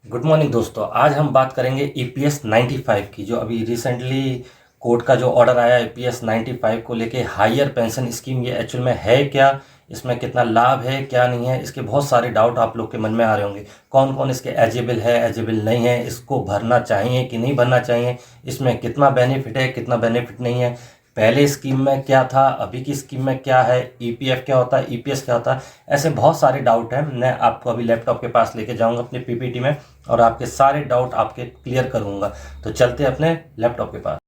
Good morning दोस्तों। आज हम बात करेंगे ईपीएस 95 की, जो अभी रिसेंटली कोर्ट का जो ऑर्डर आया ईपीएस 95 को लेके। हायर पेंशन स्कीम ये एक्चुअल में है क्या, इसमें कितना लाभ है क्या नहीं है, इसके बहुत सारे डाउट आप लोग के मन में आ रहे होंगे। कौन कौन इसके एलिजिबल है, एलिजिबल नहीं है, इसको भरना चाहिए कि नहीं भरना चाहिए, इसमें कितना बेनिफिट है कितना बेनिफिट नहीं है, पहले स्कीम में क्या था अभी की स्कीम में क्या है, ईपीएफ क्या होता है, ईपीएस क्या होता है। ऐसे बहुत सारे डाउट हैं। मैं आपको अभी लैपटॉप के पास लेके जाऊंगा अपनी पीपीटी में और आपके सारे डाउट आपके क्लियर करूंगा। तो चलते हैं अपने लैपटॉप के पास।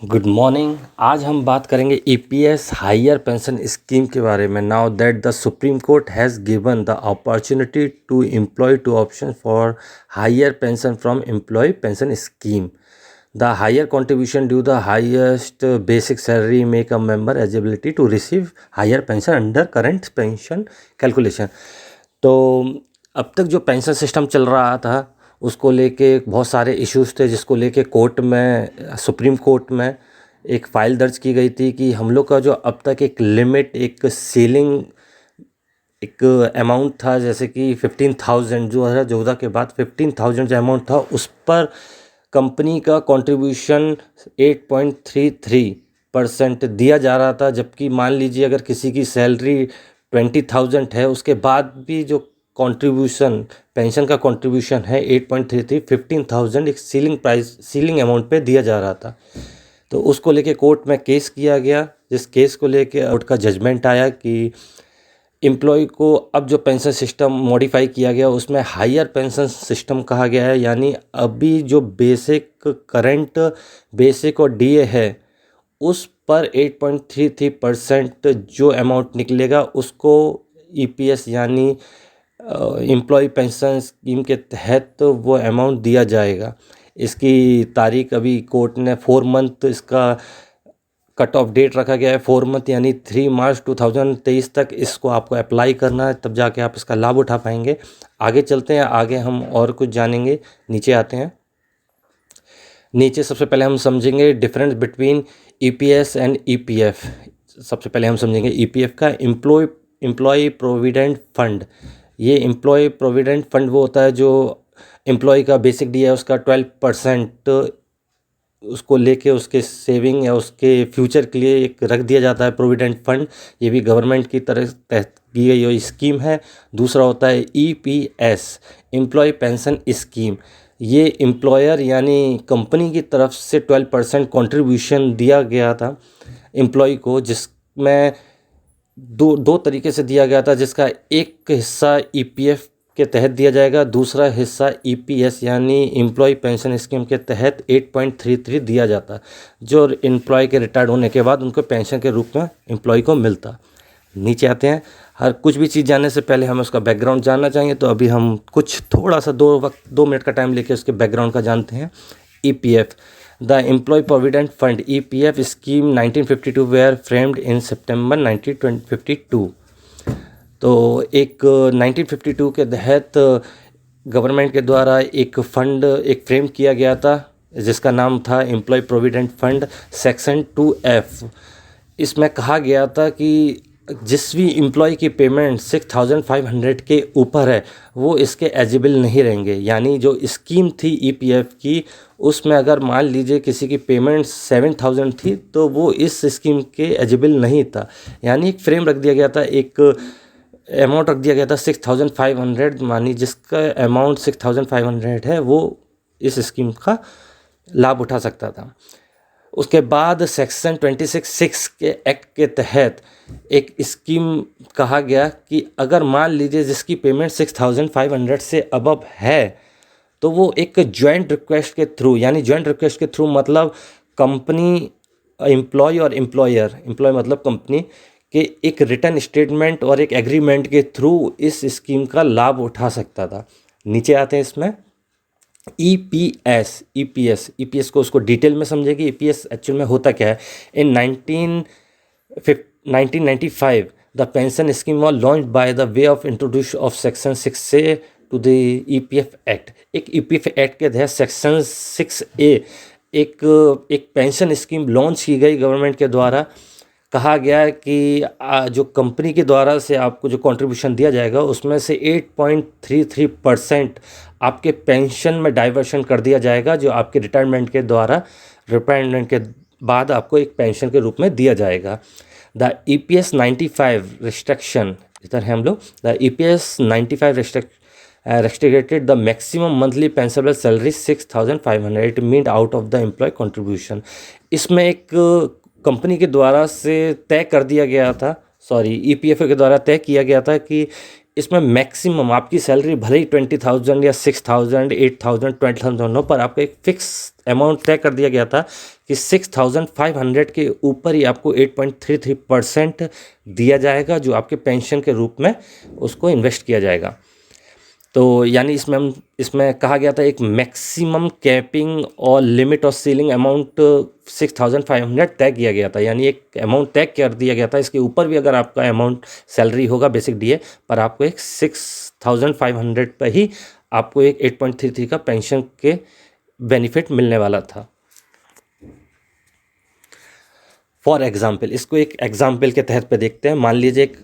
Good morning. आज हम बात करेंगे ईपीएस हायर पेंशन स्कीम के बारे में। Now that the supreme court has given the opportunity to employ to option for higher pension from employ pension scheme. The higher contribution due the highest basic salary make a member eligibility to receive higher pension under current pension calculation। तो अब तक जो pension system चल रहा था उसको लेके बहुत सारे इश्यूज थे, जिसको लेके कोर्ट में, सुप्रीम कोर्ट में एक फ़ाइल दर्ज की गई थी कि हम लोग का जो अब तक एक लिमिट, एक सीलिंग, एक अमाउंट था, जैसे कि 15,000, जो 2014 के बाद 15,000 जो अमाउंट था उस पर कंपनी का कंट्रीब्यूशन 8.33% दिया जा रहा था। जबकि मान लीजिए अगर किसी की सैलरी 20,000 है, उसके बाद भी जो कंट्रीब्यूशन, पेंशन का कंट्रीब्यूशन है 8.33, 15,000 एक सीलिंग प्राइस, सीलिंग अमाउंट पे दिया जा रहा था। तो उसको लेके कोर्ट में केस किया गया, जिस केस को लेके कोर्ट का जजमेंट आया कि एम्प्लॉय को अब जो पेंशन सिस्टम मॉडिफाई किया गया उसमें हायर पेंशन सिस्टम कहा गया है। यानी अभी जो बेसिक, करंट बेसिक और डीए है उस पर 8.33% जो अमाउंट निकलेगा उसको ईपीएस यानी एम्प्लॉय पेंशन स्कीम के तहत वो अमाउंट दिया जाएगा। इसकी तारीख अभी कोर्ट ने 4 मंथ, इसका कट ऑफ डेट रखा गया है 4 मंथ, यानी 3 मार्च 2023 तक इसको आपको अप्लाई करना है, तब जाके आप इसका लाभ उठा पाएंगे। आगे चलते हैं, आगे हम और कुछ जानेंगे। नीचे आते हैं। नीचे सबसे पहले हम समझेंगे difference between EPS and EPF. सबसे पहले हम समझेंगे ईपीएफ का एम्प्लॉय प्रोविडेंट फंड। ये एम्प्लॉय प्रोविडेंट फंड वो होता है जो एम्प्लॉय का बेसिक डी है उसका 12% उसको लेके उसके सेविंग या उसके फ्यूचर के लिए एक रख दिया जाता है प्रोविडेंट फंड। ये भी गवर्नमेंट की तरफ तहत की गई ये स्कीम है। दूसरा होता है ईपीएस, एम्प्लॉय पेंशन स्कीम। ये एम्प्लॉयर यानी कंपनी की तरफ से 12% कंट्रीब्यूशन दिया गया था एम्प्लॉय को, जिसमें दो तरीके से दिया गया था, जिसका एक हिस्सा ईपीएफ के तहत दिया जाएगा, दूसरा हिस्सा ईपीएस यानी एम्प्लॉय पेंशन स्कीम के तहत 8.33 दिया जाता, जो एम्प्लॉय के रिटायर्ड होने के बाद उनको पेंशन के रूप में एम्प्लॉय को मिलता। नीचे आते हैं। हर कुछ भी चीज़ जानने से पहले हमें उसका बैकग्राउंड जानना चाहिए, तो अभी हम कुछ थोड़ा सा 2 मिनट का टाइम लेके उसके बैकग्राउंड का जानते हैं। EPF, the employ provident fund EPF scheme 1952 were framed in September 1952। तो एक 1952 के तहत गवर्नमेंट के द्वारा एक फ़ंड एक फ्रेम किया गया था, जिसका नाम था employ provident fund. Section 2F, इसमें कहा गया था कि जिस भी एम्प्लॉय की पेमेंट 6,500 के ऊपर है वो इसके एलिजिबल नहीं रहेंगे। यानी जो स्कीम थी ईपीएफ की, उसमें अगर मान लीजिए किसी की पेमेंट 7,000 थी तो वो इस स्कीम के एलिजिबल नहीं था। यानी एक फ्रेम रख दिया गया था, एक अमाउंट रख दिया गया था 6,500, मानी जिसका अमाउंट 6,500 है वो इस स्कीम का लाभ उठा सकता था। उसके बाद सेक्शन 26(6) के एक्ट के तहत एक स्कीम कहा गया कि अगर मान लीजिए जिसकी पेमेंट 6,500 से अबव है तो वो एक जॉइंट रिक्वेस्ट के थ्रू, यानी जॉइंट रिक्वेस्ट के थ्रू मतलब कंपनी, एम्प्लॉय और एम्प्लॉयर, एम्प्लॉय मतलब कंपनी के एक रिटर्न स्टेटमेंट और एक एग्रीमेंट के थ्रू इस स्कीम का लाभ उठा सकता था। नीचे आते हैं इसमें ईपीएस। ईपीएस को उसको डिटेल में समझेगी। ईपीएस एक्चुअल में होता क्या है। In 1995 the pension scheme was launch by the way of introduce of section 6A to the EPF act. एक ईपीएफ एक्ट के तहत सेक्शन 6A एक पेंशन स्कीम लॉन्च की गई गवर्नमेंट के द्वारा। कहा गया है कि जो कंपनी के द्वारा से आपको जो कंट्रीब्यूशन दिया जाएगा उसमें से 8.33% आपके पेंशन में डाइवर्शन कर दिया जाएगा, जो आपके रिटायरमेंट के बाद आपको एक पेंशन के रूप में दिया जाएगा। द EPS 95 रिस्ट्रिक्शन, इधर है हम लोग, the EPS 95 restricted the maximum monthly pensionable salary 6,500, it meant out of the employee contribution। इसमें एक कंपनी के द्वारा से तय कर दिया गया था, EPFO के द्वारा तय किया गया था कि इसमें मैक्सिमम आपकी सैलरी भले ही 20,000 या 6,000, 8,000, 20,000 हो, पर आपको एक फिक्स अमाउंट तय कर दिया गया था कि 6,500 के ऊपर ही आपको 8.33% दिया जाएगा, जो आपके पेंशन के रूप में उसको इन्वेस्ट किया जाएगा। तो यानी इसमें कहा गया था एक मैक्सिमम कैपिंग और लिमिट और सीलिंग अमाउंट 6,500 तय किया गया था, यानी एक अमाउंट तय कर दिया गया था। इसके ऊपर भी अगर आपका अमाउंट सैलरी होगा बेसिक DA, पर आपको एक 6,500 पर ही आपको एक 8.33 का पेंशन के बेनिफिट मिलने वाला था। फॉर एग्जाम्पल, इसको एक एग्जाम्पल के तहत पे देखते हैं। मान लीजिए एक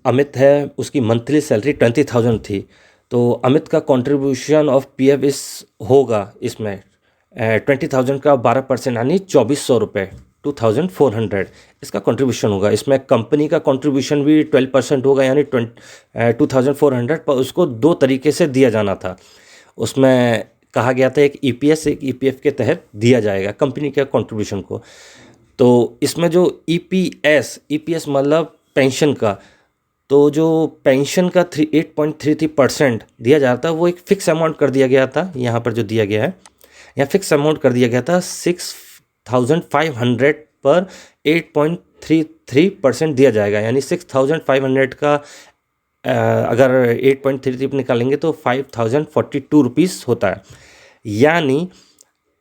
अमित है, उसकी मंथली सैलरी 20,000 थी, तो अमित का कंट्रीब्यूशन ऑफ PF होगा इसमें 20,000 का 12% यानी 2,400 रुपये, 2,400 इसका कंट्रीब्यूशन होगा। इसमें कंपनी का कंट्रीब्यूशन भी 12% होगा, यानी 2,400, पर उसको दो तरीके से दिया जाना था। उसमें कहा गया था एक EPS एक EPF के तहत दिया जाएगा कंपनी के कंट्रीब्यूशन को। तो इसमें जो EPS मतलब पेंशन का, तो जो पेंशन का 8.33% दिया जाता है वो एक फ़िक्स अमाउंट कर दिया गया था। यहाँ पर जो दिया गया है, यहाँ फ़िक्स अमाउंट कर दिया गया था 6,500 पर 8.33% दिया जाएगा, यानी 6,500 का अगर 8.33 निकालेंगे तो 5,042 रुपीज़ होता है। यानी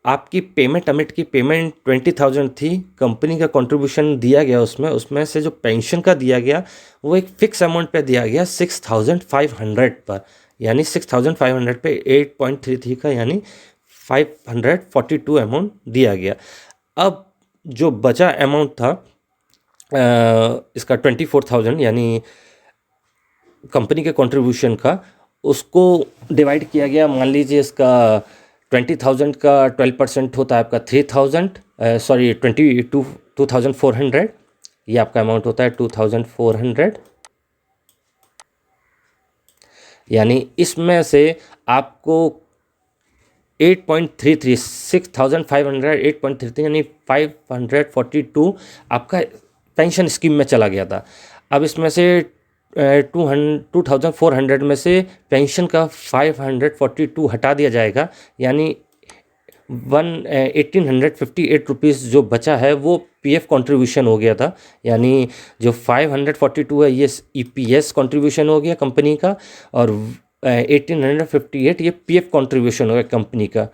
आपकी पेमेंट, अमिट की पेमेंट 20,000 थी, कंपनी का कंट्रीब्यूशन दिया गया उसमें से जो पेंशन का दिया गया वो एक फ़िक्स अमाउंट पे दिया गया 6,500 पर, यानी 6,500 पे 8.33 का यानी 542 अमाउंट दिया गया। अब जो बचा अमाउंट था इसका 24,000 यानी कंपनी के कंट्रीब्यूशन का, उसको डिवाइड किया गया। मान लीजिए इसका 20,000 का 12% होता है आपका 2,400, ये आपका अमाउंट होता है 2,400, यानी इसमें से आपको 8.33 6,500 8.33 यानी 542 आपका पेंशन स्कीम में चला गया था। अब इसमें से 2,400 में से पेंशन का 542 हटा दिया जाएगा, यानी 1,858 रुपीज़ जो बचा है वो PF कंट्रीब्यूशन हो गया था। यानी जो 542 है ये EPS कंट्रीब्यूशन हो गया कंपनी का, और 1,858 ये PF कंट्रीब्यूशन हो गया कंपनी का।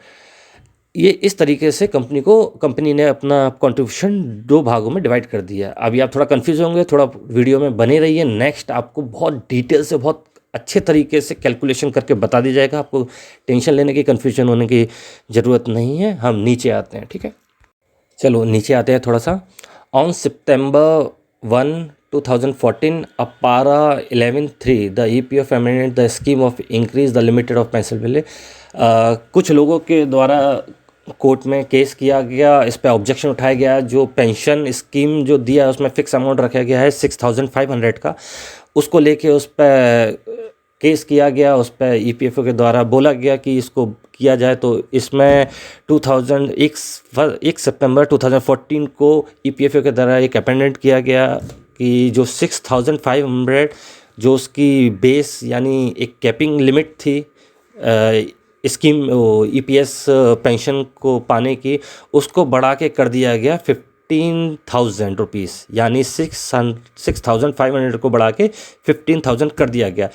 ये इस तरीके से कंपनी ने अपना कंट्रीब्यूशन दो भागों में डिवाइड कर दिया। अभी आप थोड़ा कंफ्यूज होंगे, थोड़ा वीडियो में बने रहिए। नेक्स्ट आपको बहुत डिटेल से, बहुत अच्छे तरीके से कैलकुलेशन करके बता दिया जाएगा। आपको टेंशन लेने की, कन्फ्यूजन होने की ज़रूरत नहीं है। हम नीचे आते हैं, ठीक है, चलो नीचे आते हैं थोड़ा सा। On September 1, 2014 अपारा 11(3) the EPF amended the scheme of increase the limited of pension bill. कुछ लोगों के द्वारा कोर्ट में केस किया गया, इस पर ऑब्जेक्शन उठाया गया। जो पेंशन स्कीम जो दिया उसमें फ़िक्स अमाउंट रखा गया है 6,500 का, उसको लेके उस पर केस किया गया। उस पर EPFO के द्वारा बोला गया कि इसको किया जाए। तो इसमें 1 सितंबर 2014 को EPFO के द्वारा एक अमेंडमेंट किया गया कि जो 6,500 जो उसकी बेस यानी एक कैपिंग लिमिट थी स्कीम EPS पेंशन को पाने की, उसको बढ़ा के कर दिया गया 15,000 रुपीज़, यानी 6,500 को बढ़ा के 15,000 कर दिया गया।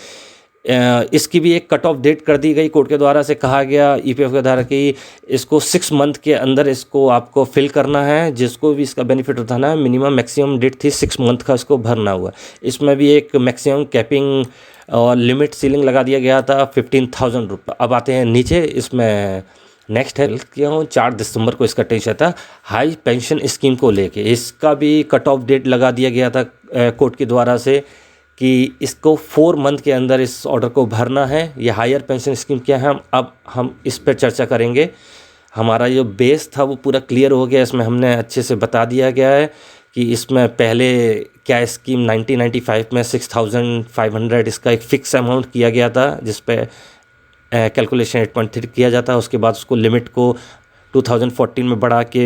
इसकी भी एक कट ऑफ डेट कर दी गई कोर्ट के द्वारा से। कहा गया EPF के द्वारा कि इसको 6 मंथ के अंदर इसको आपको फिल करना है, जिसको भी इसका बेनिफिट उठाना है। मिनिमम मैक्सिमम डेट थी 6 मंथ का, इसको भरना हुआ। इसमें भी एक मैक्सिमम कैपिंग और लिमिट सीलिंग लगा दिया गया था 15,000 रुपये। अब आते हैं नीचे, इसमें नेक्स्ट है किया हूँ 4 दिसंबर को इसका टेंशन था हाई पेंशन स्कीम को लेके। इसका भी कट ऑफ डेट लगा दिया गया था कोर्ट के द्वारा से कि इसको 4 मंथ के अंदर इस ऑर्डर को भरना है। ये हायर पेंशन स्कीम क्या है हम इस पर चर्चा करेंगे। हमारा जो बेस था वो पूरा क्लियर हो गया, इसमें हमने अच्छे से बता दिया गया है कि इसमें पहले क्या स्कीम 1995 में 6500 इसका एक फ़िक्स अमाउंट किया गया था जिस पे कैलकुलेशन 8.3 किया जाता है। उसके बाद उसको लिमिट को 2014 में बढ़ा के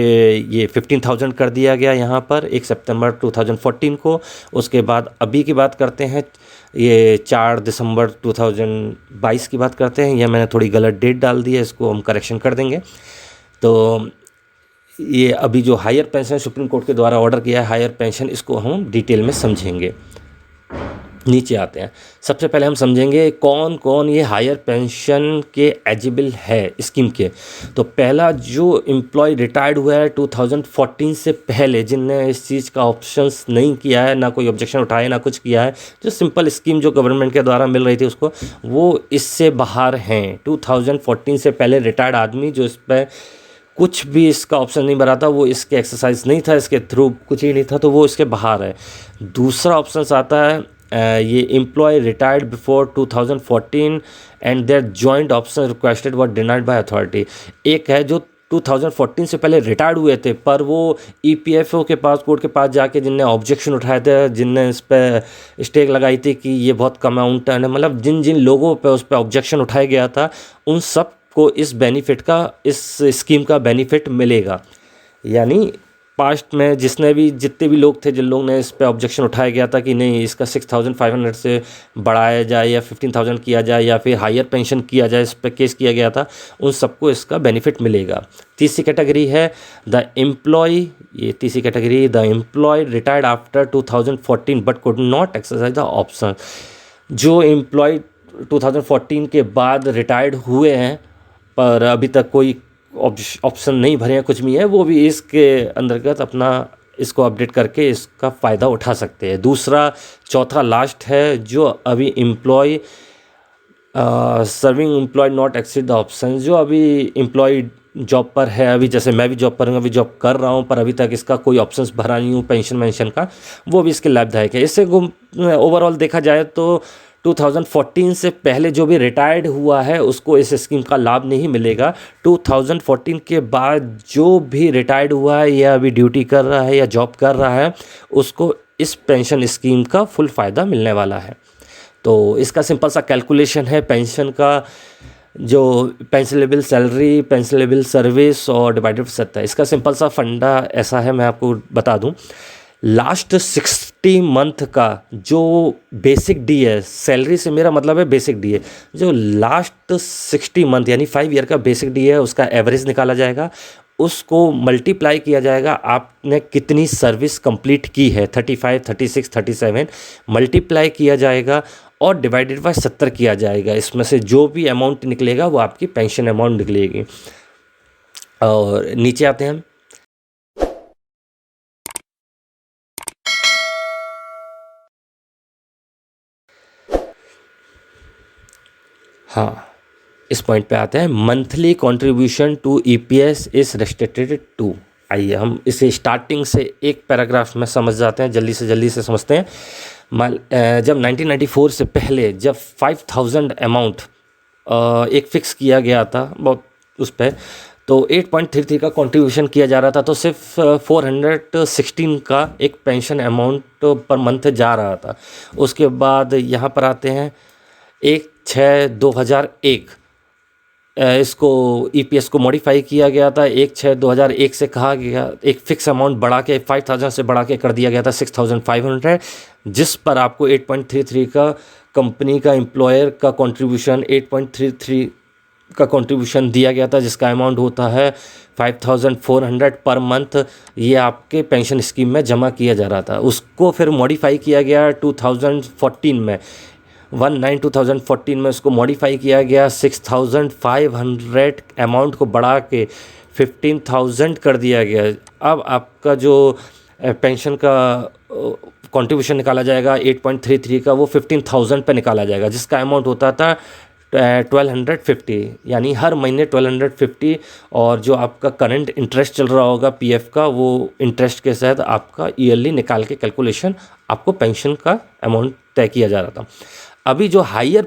ये 15,000 कर दिया गया यहाँ पर 1 सितंबर 2014 को। उसके बाद अभी की बात करते हैं, ये 4 दिसंबर 2022 की बात करते हैं। यह मैंने थोड़ी गलत डेट डाल दी है, इसको हम करेक्शन कर देंगे। तो ये अभी जो हायर पेंशन सुप्रीम कोर्ट के द्वारा ऑर्डर किया है हायर पेंशन, इसको हम डिटेल में समझेंगे। नीचे आते हैं, सबसे पहले हम समझेंगे कौन कौन ये हायर पेंशन के एलिजिबल है स्कीम के। तो पहला जो एम्प्लॉय रिटायर्ड हुआ है 2014 से पहले, जिनने इस चीज़ का ऑप्शंस नहीं किया है, ना कोई ऑब्जेक्शन उठाया ना कुछ किया है, जो सिंपल स्कीम जो गवर्नमेंट के द्वारा मिल रही थी उसको, वो इससे बाहर हैं। 2014 से पहले रिटायर्ड आदमी जो इस पर कुछ भी इसका ऑप्शन नहीं भरा था, वो इसके एक्सरसाइज नहीं था, इसके थ्रू कुछ ही नहीं था, तो वो इसके बाहर है। दूसरा ऑप्शन आता है ये employ retired before 2014 and their joint option requested were denied by authority. एक है जो 2014 से पहले रिटायर्ड हुए थे पर वो ईपीएफओ के पास, कोर्ट के पास जाके जिनने ऑब्जेक्शन उठाए थे, जिनने इस पर स्टेक लगाई थी कि ये बहुत कम अमाउंट है, मतलब जिन जिन लोगों पे उस पर ऑब्जेक्शन उठाया गया था, उन सब को इस बेनिफिट का, इस स्कीम का बेनिफिट मिलेगा। यानी पास्ट में जितने भी लोग थे, जिन लोगों ने इस पे ऑब्जेक्शन उठाया गया था कि नहीं इसका 6500 से बढ़ाया जाए या 15,000 किया जाए या फिर हायर पेंशन किया जाए, इस पे केस किया गया था, उन सबको इसका बेनिफिट मिलेगा। तीसरी कैटेगरी है द एम्प्लॉय, ये तीसरी category the employ retired after 2014 but could not exercise the option. जो एम्प्लॉय 2014 के बाद रिटायर्ड हुए हैं पर अभी तक कोई ऑप्शन नहीं भरे हैं, कुछ भी है, वो भी इसके अंतर्गत अपना इसको अपडेट करके इसका फ़ायदा उठा सकते हैं। दूसरा चौथा लास्ट है जो अभी employ serving employ not exceed the option, जो अभी एम्प्लॉय जॉब पर है, अभी जैसे मैं भी जॉब पर हूँ, अभी जॉब कर रहा हूँ पर अभी तक इसका कोई ऑप्शंस भरा नहीं हूँ पेंशन वेंशन का, वो भी इसके लाभदायक है। इससे ओवरऑल देखा जाए तो 2014 से पहले जो भी रिटायर्ड हुआ है उसको इस स्कीम का लाभ नहीं मिलेगा। 2014 के बाद जो भी रिटायर्ड हुआ है या अभी ड्यूटी कर रहा है या जॉब कर रहा है, उसको इस पेंशन स्कीम का फुल फ़ायदा मिलने वाला है। तो इसका सिंपल सा कैलकुलेशन है पेंशन का, जो पेंशनेबल सैलरी, पेंशनेबल सर्विस और डिवाइडेड 70। इसका सिंपल सा फंडा ऐसा है, मैं आपको बता दूं, लास्ट 60 मंथ का जो बेसिक डी है, सैलरी से मेरा मतलब है बेसिक डी है, जो लास्ट 60 मंथ यानी 5 ईयर का बेसिक डी है, उसका एवरेज निकाला जाएगा, उसको मल्टीप्लाई किया जाएगा आपने कितनी सर्विस कंप्लीट की है, 35, 36, 37 मल्टीप्लाई किया जाएगा और डिवाइडेड बाय 70 किया जाएगा। इसमें से जो भी अमाउंट निकलेगा वो आपकी पेंशन अमाउंट निकलेगी। और नीचे आते हैं हम, हाँ इस पॉइंट पे आते हैं, monthly contribution to EPS is restricted to. आइए हम इसे स्टार्टिंग से एक पैराग्राफ में समझ जाते हैं, जल्दी से समझते हैं। जब 1994 से पहले जब 5,000 अमाउंट एक फ़िक्स किया गया था बहुत उस पर, तो 8.33 का कंट्रीब्यूशन किया जा रहा था, तो सिर्फ 416 का एक पेंशन अमाउंट पर मंथ जा रहा था। उसके बाद यहाँ पर आते हैं 1/6/2001 इसको ईपीएस को मॉडिफाई किया गया था। 1/6/2001 से कहा गया, एक फ़िक्स अमाउंट बढ़ा के 5,000 से बढ़ा के कर दिया गया था 6,500, जिस पर आपको 8.33 का कंपनी का एम्प्लॉयर का कंट्रीब्यूशन 8.33 का कंट्रीब्यूशन दिया गया था, जिसका अमाउंट होता है 5,400 पर मंथ। ये आपके पेंशन स्कीम में जमा किया जा रहा था। उसको फिर मॉडिफाई किया गया 2014 में, 19/2014 में उसको मॉडिफाई किया गया, 6,500 अमाउंट को बढ़ा के 15,000 कर दिया गया। अब आपका जो पेंशन का कंट्रीब्यूशन निकाला जाएगा 8.33 का, वो 15,000 पे निकाला जाएगा, जिसका अमाउंट होता था 1250, यानी हर महीने 1250, और जो आपका करंट इंटरेस्ट चल रहा होगा पीएफ का, वो इंटरेस्ट के साथ आपका ईयरली निकाल के कैलकुलेशन आपको पेंशन का अमाउंट तय किया जा रहा था। अभी जो हायर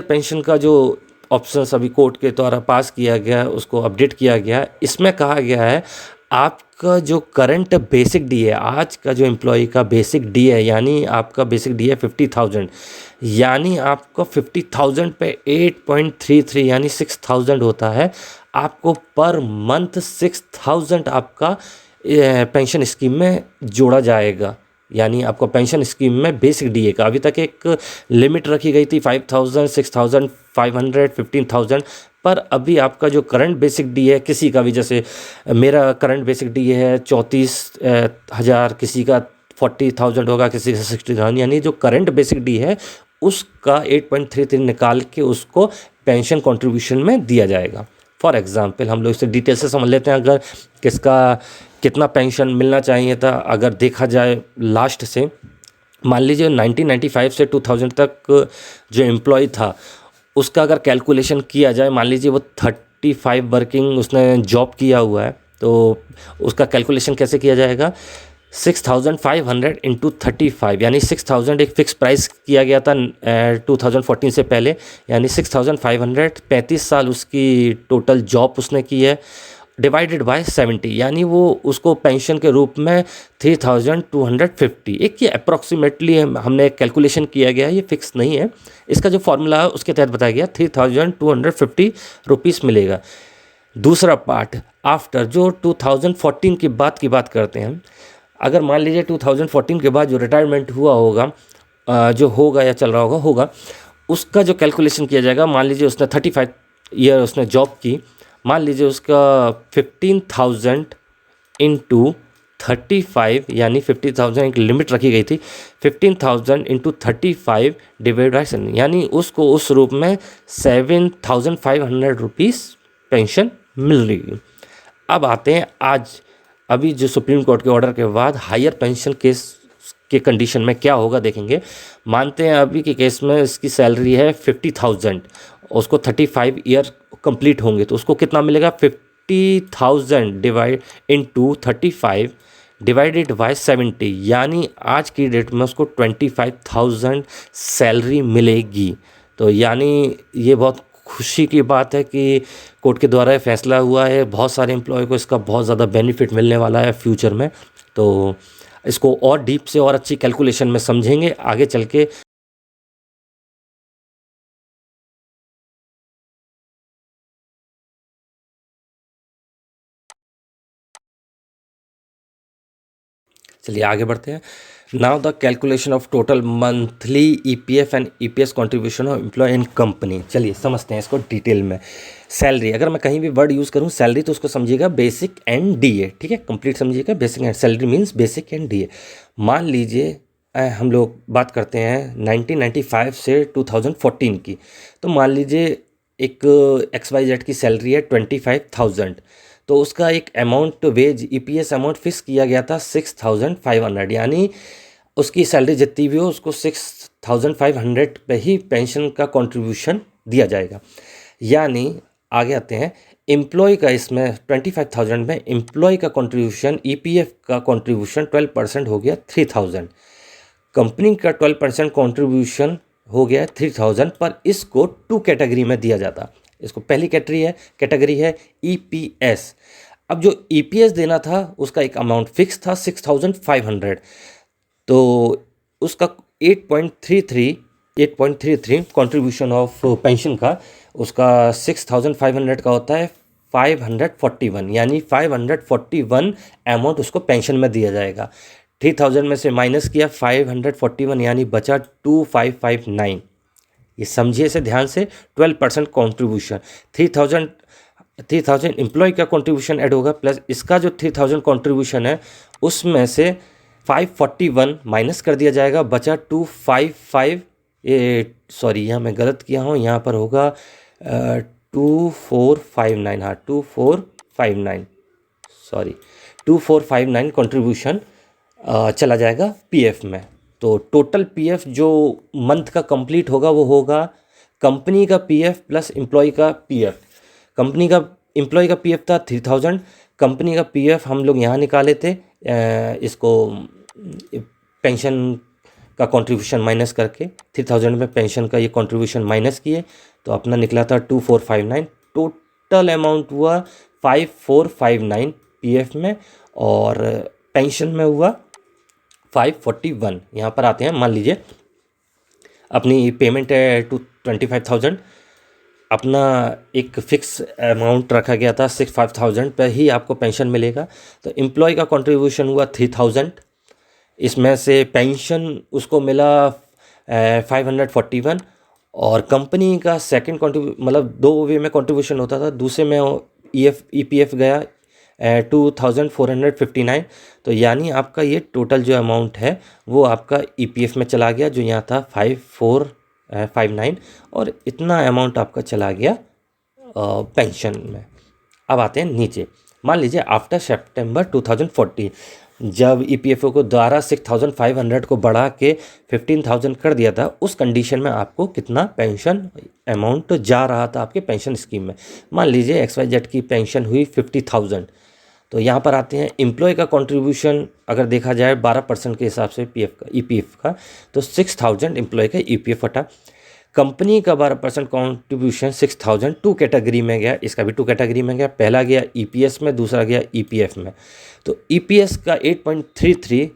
पेंशन का जो ऑप्शंस अभी कोर्ट के द्वारा पास किया गया, उसको अपडेट किया गया, इसमें कहा गया है आपका जो करंट बेसिक डी है, आज का जो एम्प्लॉय का बेसिक डी है, यानी आपका बेसिक डी है 50,000, यानी आपका 50,000 पे 8.33 यानी 6,000 होता है। आपको पर मंथ 6,000 आपका पेंशन स्कीम में जोड़ा जाएगा, यानी आपको पेंशन स्कीम में बेसिक डीए का अभी तक एक लिमिट रखी गई थी 5,000, 6,500, 15,000, पर अभी आपका जो करंट बेसिक डी है, किसी का भी, जैसे मेरा करंट बेसिक डी है 34,000, किसी का 40,000 होगा, किसी का 60,000, यानी जो करंट बेसिक डी है उसका 8.33 निकाल के उसको पेंशन कंट्रीब्यूशन में दिया जाएगा। फॉर एग्जांपल हम लोग इसे डिटेल से समझ लेते हैं, अगर किसका कितना पेंशन मिलना चाहिए था। अगर देखा जाए लास्ट से, मान लीजिए 1995 से 2000 तक जो एम्प्लॉय था उसका अगर कैलकुलेशन किया जाए, मान लीजिए वो 35 वर्किंग उसने जॉब किया हुआ है, तो उसका कैलकुलेशन कैसे किया जाएगा, 6,500 इंटू 35, यानी 6,000 एक फिक्स प्राइस किया गया था 2014 से पहले, यानी 6,500, 35 साल उसकी टोटल जॉब उसने की है, डिवाइडेड बाय 70, यानी वो उसको पेंशन के रूप में 3,250, एक ये अप्रॉक्सीमेटली हमने कैलकुलेशन किया गया है, ये फिक्स नहीं है। इसका जो फॉर्मूला है उसके तहत बताया गया 3,250 रुपीज़ मिलेगा। दूसरा पार्ट आफ्टर जो 2014 की बात करते हैं, अगर मान लीजिए 2014 के बाद जो रिटायरमेंट हुआ होगा, जो होगा या चल रहा होगा, उसका जो कैलकुलेशन किया जाएगा, मान लीजिए उसने 35 ईयर उसने जॉब की, मान लीजिए उसका 15,000 इंटू 35, यानी 50,000 एक लिमिट रखी गई थी, 15,000 इंटू 35 डिवाइड बाय 7, यानी उसको उस रूप में 7,500 रुपीज़ पेंशन मिल रही है। अब आते हैं आज, अभी जो सुप्रीम कोर्ट के ऑर्डर के बाद हायर पेंशन केस के कंडीशन में क्या होगा देखेंगे। मानते हैं अभी के केस में इसकी सैलरी है 50,000, उसको 35 ईयर कंप्लीट होंगे तो उसको कितना मिलेगा, 50,000 डिवाइड इंटू 35 डिवाइडेड बाय 70, यानी आज की डेट में उसको 25,000 सैलरी मिलेगी। तो यानी ये बहुत खुशी की बात है कि कोर्ट के द्वारा फैसला हुआ है, बहुत सारे एम्प्लॉय को इसका बहुत ज़्यादा बेनिफिट मिलने वाला है फ्यूचर में। तो इसको और डीप से और अच्छी कैलकुलेशन में समझेंगे आगे चल के। चलिए आगे बढ़ते हैं। Now the calculation of total monthly EPF and EPS contribution of employ in company. चलिए समझते हैं इसको डिटेल में। सैलरी, अगर मैं कहीं भी वर्ड यूज़ करूँ सैलरी तो उसको समझिएगा बेसिक एंड डीए, ठीक है, कंप्लीट समझिएगा। Basic and salary means basic and DA. मान लीजिए हम लोग बात करते हैं 1995 से 2014 की, तो मान लीजिए एक XYZ की सैलरी है 25,000, तो उसका एक amount wage EPS amount fix किया गया था 6,500, यानी उसकी सैलरी जितनी भी हो उसको 6,500 पे ही पेंशन का कंट्रीब्यूशन दिया जाएगा। यानी आगे आते हैं एम्प्लॉय का, इसमें 25,000 में एम्प्लॉय का कंट्रीब्यूशन, ईपीएफ का कंट्रीब्यूशन 12% हो गया 3,000, कंपनी का 12% कंट्रीब्यूशन हो गया 3,000, पर इसको 2 कैटेगरी में दिया जाता। इसको पहली कैटेगरी है ईपीएस। अब जो ईपीएस देना था उसका एक अमाउंट फिक्स था 6,500, तो उसका 8.33 कंट्रीब्यूशन ऑफ पेंशन का, उसका 6,500 का होता है 541, यानी 541 अमाउंट उसको पेंशन में दिया जाएगा। 3,000 में से माइनस किया 541, यानी बचा 2,559। ये समझिए इसे ध्यान से, 12% कॉन्ट्रीब्यूशन, 3,000 एम्प्लॉय का कॉन्ट्रीब्यूशन ऐड होगा, प्लस इसका जो 3,000 कॉन्ट्रीब्यूशन है उसमें से 541 माइनस कर दिया जाएगा, बचा 255, सॉरी यहाँ मैं गलत किया हूँ, यहाँ पर होगा 2459, हाँ 2459, सॉरी 2459 कॉन्ट्रीब्यूशन चला जाएगा पीएफ में। तो टोटल पीएफ जो मंथ का कंप्लीट होगा वो होगा कंपनी का पीएफ प्लस एम्प्लॉय का पीएफ। कंपनी का एम्प्लॉय का पीएफ था 3000, कंपनी का पीएफ हम लोग यहाँ निकाले थे, इसको पेंशन का कंट्रीब्यूशन माइनस करके 3000 में पेंशन का ये कंट्रीब्यूशन माइनस किए तो अपना निकला था 2459। टोटल अमाउंट हुआ 5459 पीएफ में, और पेंशन में हुआ 541। यहाँ पर आते हैं, मान लीजिए अपनी पेमेंट है 25,000, अपना एक फिक्स अमाउंट रखा गया था 65,000 पर ही आपको पेंशन मिलेगा। तो एम्प्लॉय का कंट्रीब्यूशन हुआ 3000, इसमें से पेंशन उसको मिला 541, और कंपनी का सेकंड मतलब 2 वे में कंट्रीब्यूशन होता था, दूसरे में ईपीएफ गया 2459। तो यानी आपका ये टोटल जो अमाउंट है वो आपका ईपीएफ में चला गया, जो यहाँ था 5459, और इतना अमाउंट आपका चला गया पेंशन में। अब आते हैं नीचे, मान लीजिए आफ्टर सितंबर 2014 जब ईपीएफओ को द्वारा 6500 को बढ़ा के 15,000 कर दिया था, उस कंडीशन में आपको कितना पेंशन अमाउंट जा रहा था आपके पेंशन स्कीम में। मान लीजिए XYZ की पेंशन हुई 50,000। तो यहाँ पर आते हैं एम्प्लॉय का कंट्रीब्यूशन अगर देखा जाए 12% के हिसाब से पीएफ का ईपीएफ का, तो 6000 एम्प्लॉय का ईपीएफ हटा। कंपनी का 12% कॉन्ट्रीब्यूशन 6000 2 कैटेगरी में गया, इसका भी 2 कैटेगरी में गया, पहला गया ईपीएस में, दूसरा गया ईपीएफ में। तो ईपीएस का 8.33,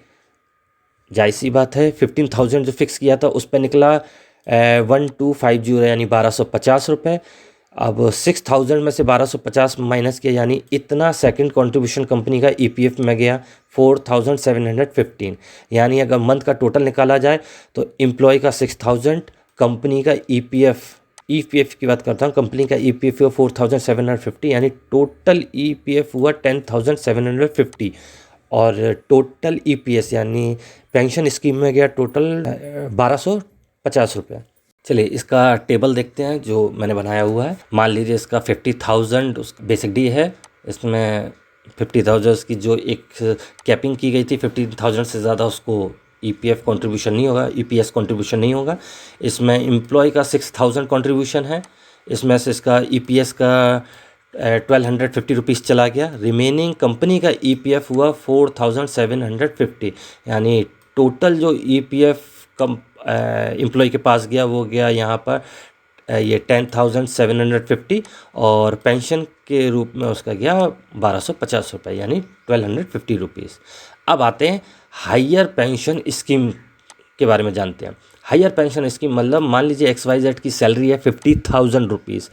जायज़ सी बात है 15,000 जो फिक्स किया था उस पर निकला 1250 यानी 1250 रुपये। अब 6000 में से 1250 माइनस किया, यानी इतना सेकंड कंट्रीब्यूशन कंपनी का ईपीएफ में गया 4715। यानी अगर मंथ का टोटल निकाला जाए तो एम्प्लॉय का 6000, कंपनी का ईपीएफ की बात करता हूँ, कंपनी का ईपीएफ हुआ 4750, यानी टोटल ईपीएफ हुआ 10,750, और टोटल ईपीएस यानी पेंशन स्कीम में गया टोटल 1250 रुपये। चलिए इसका टेबल देखते हैं जो मैंने बनाया हुआ है। मान लीजिए इसका 50,000 बेसिक डी है, इसमें 50,000 की जो एक कैपिंग की गई थी, 15,000 से ज़्यादा उसको ईपीएफ कंट्रीब्यूशन नहीं होगा, ईपीएस कंट्रीब्यूशन नहीं होगा। इसमें एम्प्लॉय का 6000 कंट्रीब्यूशन है, इसमें से इसका ईपीएस का 1250 रुपीज़ चला गया। रिमेनिंग कंपनी का ईपीएफ हुआ 4750, यानी टोटल जो ईपीएफ कम एम्प्लॉय के पास गया वो गया यहाँ पर ये 10,750, और पेंशन के रूप में उसका गया 1250 रुपये, यानी 1250 रुपीज़। अब आते हैं हायर पेंशन स्कीम के बारे में जानते हैं। हायर पेंशन स्कीम मतलब मान लीजिए XYZ की सैलरी है 50,000 रुपीज़,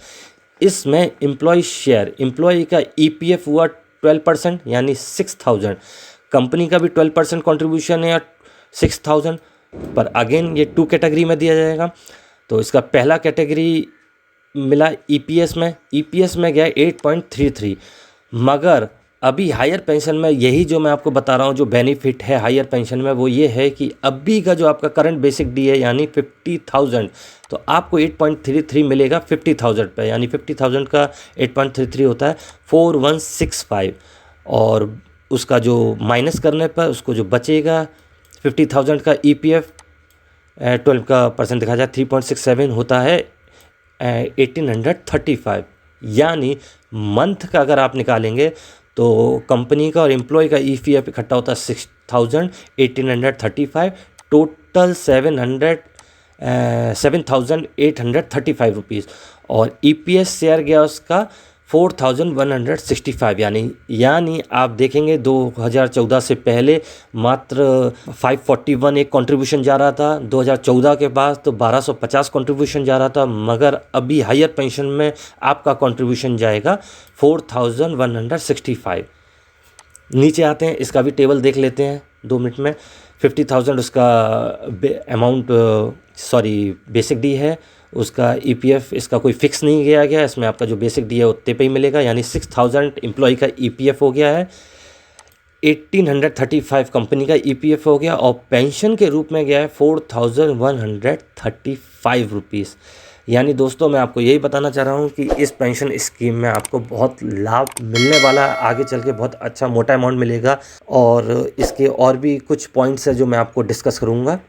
इसमें एम्प्लॉय शेयर, एम्प्लॉय का ईपीएफ हुआ 12% यानी 6000, कंपनी का भी 12% कॉन्ट्रीब्यूशन है 6000, पर अगेन ये 2 कैटेगरी में दिया जाएगा। तो इसका पहला कैटेगरी मिला ईपीएस में गया 8.33, मगर अभी हायर पेंशन में यही जो मैं आपको बता रहा हूँ जो बेनिफिट है हायर पेंशन में वो ये है कि अभी का जो आपका करंट बेसिक डी है यानी 50,000, तो आपको 8.33 मिलेगा 50,000 पे, यानी 50,000 का 8.33 होता है 4165, और उसका जो माइनस करने पर उसको जो बचेगा 50,000 का ईपीएफ 12 का परसेंट देखा जाए 3.67 होता है 1835, यानी मंथ का अगर आप निकालेंगे तो कंपनी का और एम्प्लॉय का ईपीएफ इकट्ठा होता है 6,000 1835, टोटल 7,835 रुपीज़, और ईपीएस शेयर गया उसका 4,165, यानी आप देखेंगे 2014 से पहले मात्र 541 एक कंट्रीब्यूशन जा रहा था, 2014 के बाद तो 1250 कंट्रीब्यूशन जा रहा था, मगर अभी हायर पेंशन में आपका कंट्रीब्यूशन जाएगा 4,165। नीचे आते हैं, इसका भी टेबल देख लेते हैं 2 मिनट में। 50,000 उसका अमाउंट बेसिक डी है, उसका ईपीएफ इसका कोई फिक्स नहीं किया गया, इसमें आपका जो बेसिक डी है उतने पे ही मिलेगा, यानी 6,000 एम्प्लॉय का ईपीएफ हो गया है, 1835 कंपनी का ईपीएफ हो गया, और पेंशन के रूप में गया है 4,135 रुपीज़। यानी दोस्तों मैं आपको यही बताना चाह रहा हूँ कि इस पेंशन स्कीम में आपको बहुत लाभ मिलने वाला है, आगे चल के बहुत अच्छा मोटा अमाउंट मिलेगा, और इसके और भी कुछ पॉइंट्स है जो मैं आपको डिस्कस करूँगा।